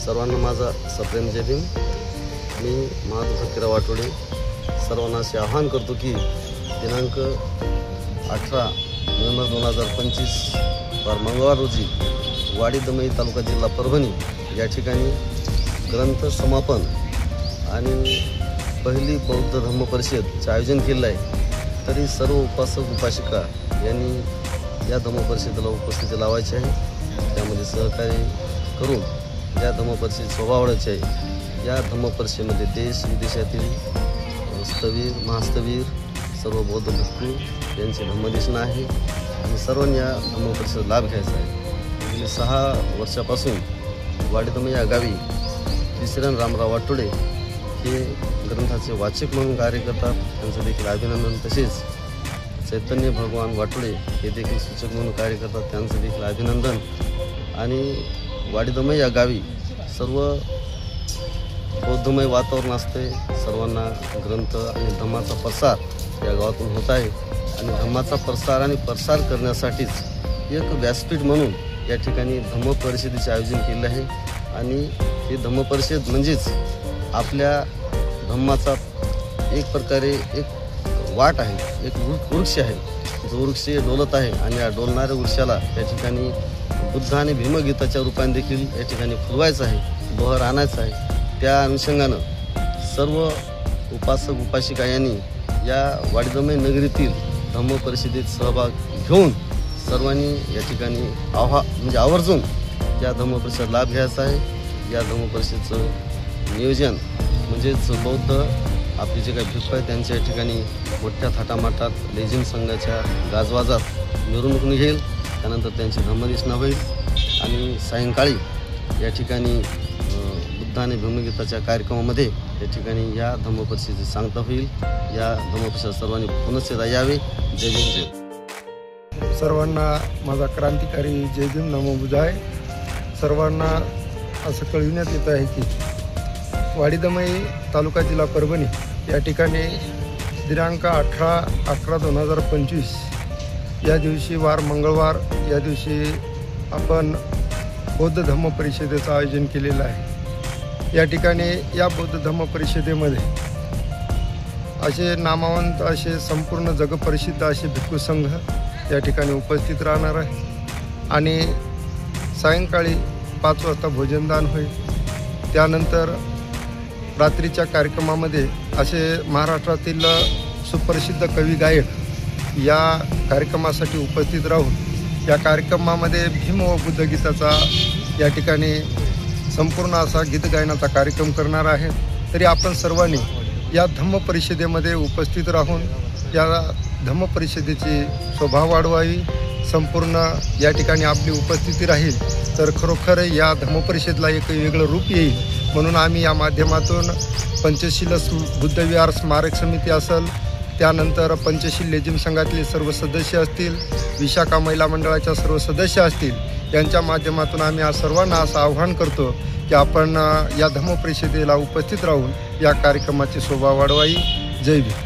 सर्वांना माझा सप्रेम जय भीम। मी महादेव फकीरा वाटोडे सर्वांना असे आवाहन करतो की दिनांक 18 नोव्हेंबर 2025 वार मंगळवार रोजी वाडी दमई तालुका जिल्हा परभणी या ठिकाणी ग्रंथ समापन आणि पहिली बौद्ध धम्म परिषदचे आयोजन केले आहे। तरी सर्व उपासक उपासिका यांनी या धम्म परिषदेला उपस्थिती लावायची आहे। त्यामध्ये सहकार्य करून या धम्म परिषद शोभा वाढवायची आहे। या धम्म परिषदेमध्ये देश विदेशातील स्थवीर महास्थवीर सर्व बौद्ध भिक्खू यांचे धम्मदेशन आहे आणि सर्वांनी या धम्म परिषदेचा लाभ घ्यायचा आहे। गेली 6 वर्षापासून वाडी दमई या गावी विश्राम रामराव वाटोडे हे ग्रंथाचे वाचक म्हणून कार्य करतात। त्यांचं देखील अभिनंदन। तसेच चैतन्य भगवान वाटोडे हे देखील सूचक म्हणून कार्य करतात, त्यांचं देखील अभिनंदन। आणि वाडी दमई या गावी सर्व बौद्धमय वातावरण असते। सर्वांना ग्रंथ आणि धम्माचा प्रसार या गावातून होत आहे आणि धम्माचा प्रसार आणि प्रसार करण्यासाठीच एक व्यासपीठ म्हणून या ठिकाणी धम्म परिषदेचे आयोजन केले आहे। आणि ही धम्म परिषद म्हणजेच आपल्या धम्माचा एक प्रकारे एक वाट आहे, एक वृक्ष आहे, जो वृक्ष डोलत आहे आणि या डोलणाऱ्या वृक्षाला या ठिकाणी बुद्ध आणि भीमगीताच्या रूपाने देखील या ठिकाणी फुलवायचं आहे, बहर आणायचं आहे। त्या अनुषंगानं सर्व उपासक उपासिका यांनी या वाडी दमई नगरीतील धम्म परिषदेत सहभाग घेऊन सर्वांनी या ठिकाणी आवर्जून या धम्म परिषद लाभ घ्यायचा आहे। या धम्म परिषदेचं नियोजन म्हणजेच बौद्ध आपले जे काही भिक्खू आहेत त्यांच्या ठिकाणी मोठ्या थाटामाटात लेझिम संघाच्या गाजवाजात मिरवणूक निघेल। त्यानंतर त्यांची धम्मदेशना होईल आणि सायंकाळी या ठिकाणी बुद्ध आणि भीमगीताच्या कार्यक्रमामध्ये या ठिकाणी या धम्म परिषदेची सांगता होईल। या धम्म परिषद सर्वांनी पुनश्च यावे। जय भीम जय। सर्वांना माझा क्रांतिकारी जय भीम नमो बुद्धाय। सर्वांना असं कळविण्यात येत आहे की वाडी दमई तालुका जिल्हा परभणी या ठिकाणी दिनांक 18/11/2025 या दिवशी वार मंगळवार या दिवशी आपण बौद्ध धम्म परिषदेचं आयोजन केलेलं आहे। या ठिकाणी या बौद्ध धम्म परिषदेमध्ये असे नामवंत असे संपूर्ण जगप्रसिद्ध असे भिक्खू संघ या ठिकाणी उपस्थित राहणार आहे आणि सायंकाळी 5 वाजता भोजनदान होईल। त्यानंतर रात्रीच्या कार्यक्रमामध्ये असे महाराष्ट्रातील सुप्रसिद्ध कवी गायक या कार्यक्रमासाठी उपस्थित राहून या कार्यक्रमामध्ये भीम व बुद्ध गीताचा या ठिकाणी संपूर्ण असा गीत गायनाचा कार्यक्रम करणार आहे। तरी आपण सर्वांनी या धम्म परिषदेमध्ये उपस्थित राहून या धम्म परिषदेची शोभा वाढवावी। संपूर्ण या ठिकाणी आपली उपस्थिती राहील तर खरोखर या धम्म परिषदेला एक वेगळं रूप येईल। म्हणून आम्ही या माध्यमातून पंचशील बुद्ध विहार स्मारक समिती असेल, त्यानंतर पंचशील लेझिम संघातले सर्व सदस्य असतील, विशाखा महिला मंडळाच्या सर्व सदस्य असतील, यांच्या माध्यमातून आम्ही आज सर्वांना असं आवाहन करतो की आपण या धम्म परिषदेला उपस्थित राहून या कार्यक्रमाची शोभा वाढवावी। जय भीम।